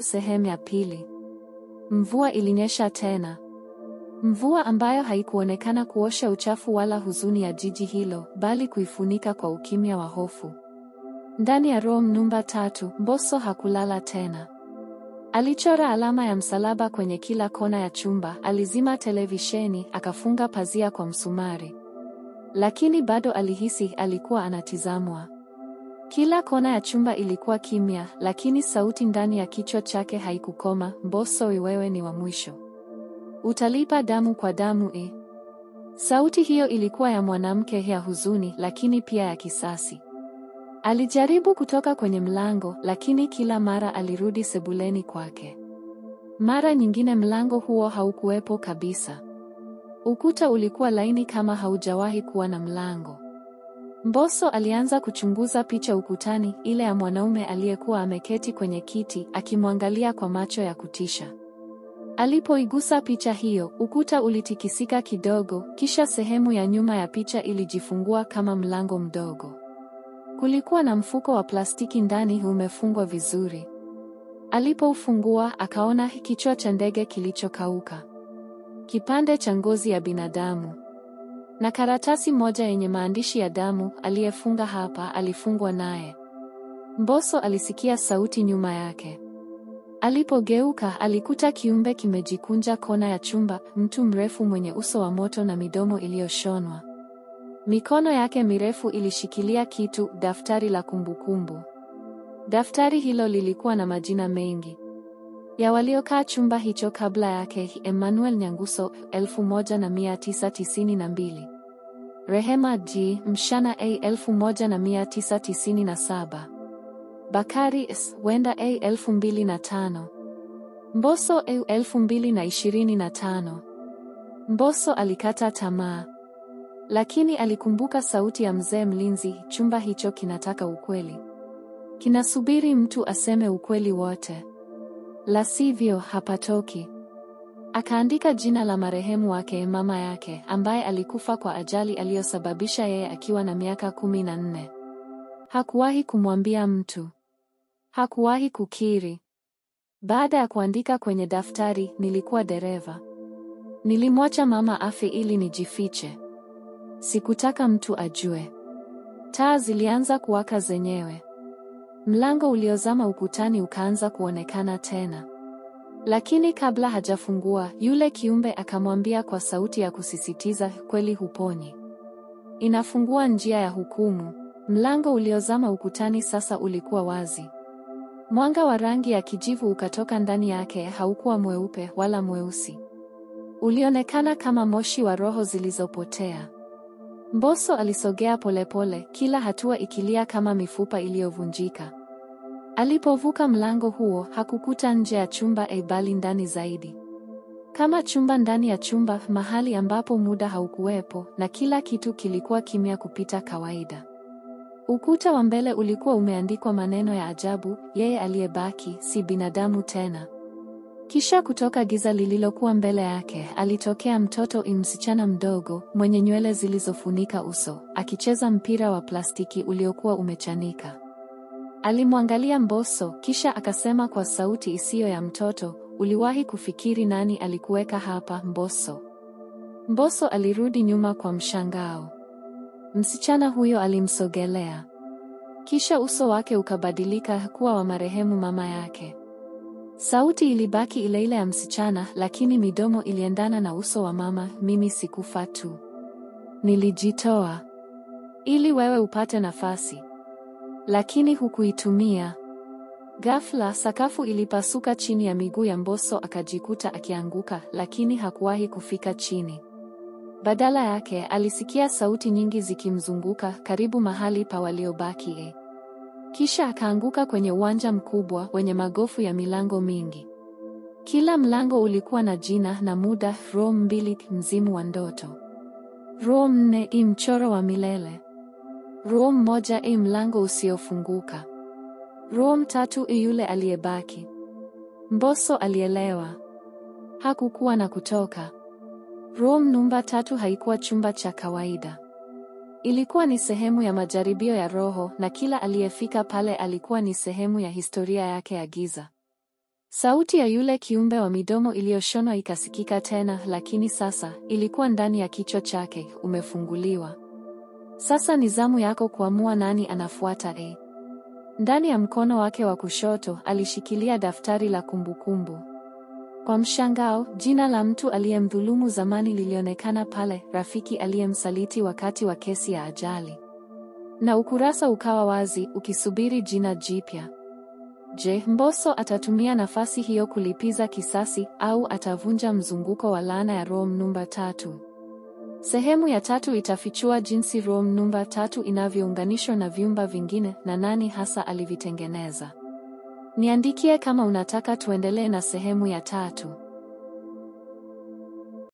Sehemu ya pili. Mvua ilinyesha tena. Mvua ambayo haikuonekana kuosha uchafu wala huzuni ya jiji hilo, bali kuifunika kwa ukimya wa hofu. Ndani ya room namba 3, Mbosso hakulala tena. Alichora alama ya msalaba kwenye kila kona ya chumba, alizima televisheni, akafunga pazia kwa msumari. Lakini bado alihisi alikuwa anatizamwa. Kila kona ya chumba ilikuwa kimya, lakini sauti ndani ya kichwa chake haikukoma. Mbosso, wewe ni wa mwisho. Utalipa damu kwa damu. Sauti hiyo ilikuwa ya mwanamke, ya huzuni, lakini pia ya kisasi. Alijaribu kutoka kwenye mlango, lakini kila mara alirudi sebuleni kwake. Mara nyingine mlango huo haukuwepo kabisa. Ukuta ulikuwa laini kama haujawahi kuwa na mlango. Mbosso alianza kuchunguza picha ukutani, ile ya mwanaume aliyekuwa ameketi kwenye kiti, akimwangalia kwa macho ya kutisha. Alipoigusa picha hiyo, ukuta ulitikisika kidogo, kisha sehemu ya nyuma ya picha ilijifungua kama mlango mdogo. Kulikuwa na mfuko wa plastiki ndani, umefungwa vizuri. Alipoufungua, akaona kichwa cha ndege kilichokauka, kipande cha ngozi ya binadamu, na karatasi moja yenye maandishi ya damu. Aliyefunga hapa alifungwa naye. Mbosso alisikia sauti nyuma yake. Alipogeuka, alikuta kiumbe kimejikunja kona ya chumba, mtu mrefu mwenye uso wa moto na midomo iliyoshonwa. Mikono yake mirefu ilishikilia kitu, daftari la kumbukumbu. Daftari hilo lilikuwa na majina mengi ya waliokaa chumba hicho kabla yake: Emmanuel Nyanguso 1992, Rehema G. Mshana A 1997, Bakari S. Wenda A 2005, Mbosso A 2025. Mbosso alikata tamaa, lakini alikumbuka sauti ya mzee mlinzi, chumba hicho kinataka ukweli. Kinasubiri mtu aseme ukweli wote, la sivyo hapatoki. Akaandika jina la marehemu wake, mama yake, ambaye alikufa kwa ajali aliyosababisha yeye akiwa na miaka 14. Hakuwahi kumwambia mtu. Hakuwahi kukiri. Baada ya kuandika kwenye daftari, nilikuwa dereva. Nilimwacha mama afe ili nijifiche. Sikutaka mtu ajue. Taa zilianza kuwaka zenyewe. Mlango uliozama ukutani ukaanza kuonekana tena. Lakini kabla hajafungua, yule kiumbe akamwambia kwa sauti ya kusisitiza, kweli huponyi. Inafungua njia ya hukumu. Mlango uliozama ukutani sasa ulikuwa wazi. Mwanga wa rangi ya kijivu ukatoka ndani yake, haukuwa mweupe wala mweusi. Ulionekana kama moshi wa roho zilizopotea. Mbosso alisogea polepole, kila hatua ikilia kama mifupa iliyovunjika. Alipovuka mlango huo, hakukuta nje ya chumba bali ndani zaidi. Kama chumba ndani ya chumba, mahali ambapo muda haukuwepo na kila kitu kilikuwa kimya kupita kawaida. Ukuta wa mbele ulikuwa umeandikwa maneno ya ajabu, yeye aliyebaki si binadamu tena. Kisha kutoka giza lililokuwa mbele yake, alitokea mtoto, msichana mdogo, mwenye nywele zilizofunika uso, akicheza mpira wa plastiki uliokuwa umechanika. Alimwangalia Mbosso, kisha akasema kwa sauti isiyo ya mtoto, uliwahi kufikiri nani alikuweka hapa, Mbosso? Mbosso alirudi nyuma kwa mshangao. Msichana huyo alimsogelea. Kisha uso wake ukabadilika kuwa wa marehemu mama yake. Sauti ilibaki ile ile ya msichana, lakini midomo iliendana na uso wa mama. Mimi sikufa tu. Nilijitoa ili wewe upate nafasi. Lakini hukuitumia. Ghafla sakafu ilipasuka chini ya miguu ya Mbosso, akajikuta akianguka, lakini hakuwahi kufika chini. Badala yake alisikia sauti nyingi zikimzunguka karibu mahali pa waliobaki. Kisha akaanguka kwenye uwanja mkubwa wenye magofu ya milango mingi. Kila mlango ulikuwa na jina na muda: room 2, mzimu wa ndoto; room 4, mchoro wa milele; room 1, mlango usiofunguka; room 3, yule aliyebaki. Mbosso alielewa. Hakukuwa na kutoka. Room namba 3 haikuwa chumba cha kawaida. Ilikuwa ni sehemu ya majaribio ya roho, na kila aliyefika pale alikuwa ni sehemu ya historia yake ya giza. Sauti ya yule kiumbe wa midomo iliyoshonwa ikasikika tena, lakini sasa ilikuwa ndani ya kichwa chake. Umefunguliwa. Sasa ni zamu yako kuamua nani anafuata. Ndani ya mkono wake wa kushoto alishikilia daftari la kumbukumbu. Kwa mshangao, jina la mtu aliyemdhulumu zamani lilionekana pale, rafiki aliyemsaliti wakati wa kesi ya ajali. Na ukurasa ukawa wazi, ukisubiri jina jipya. Je, Mbosso atatumia nafasi hiyo kulipiza kisasi au atavunja mzunguko wa laana ya Room namba 3? Sehemu ya 3 itafichua jinsi Room namba 3 inavyounganishwa na vyumba vingine na nani hasa alivitengeneza. Niandikie kama unataka tuendelee na sehemu ya 3.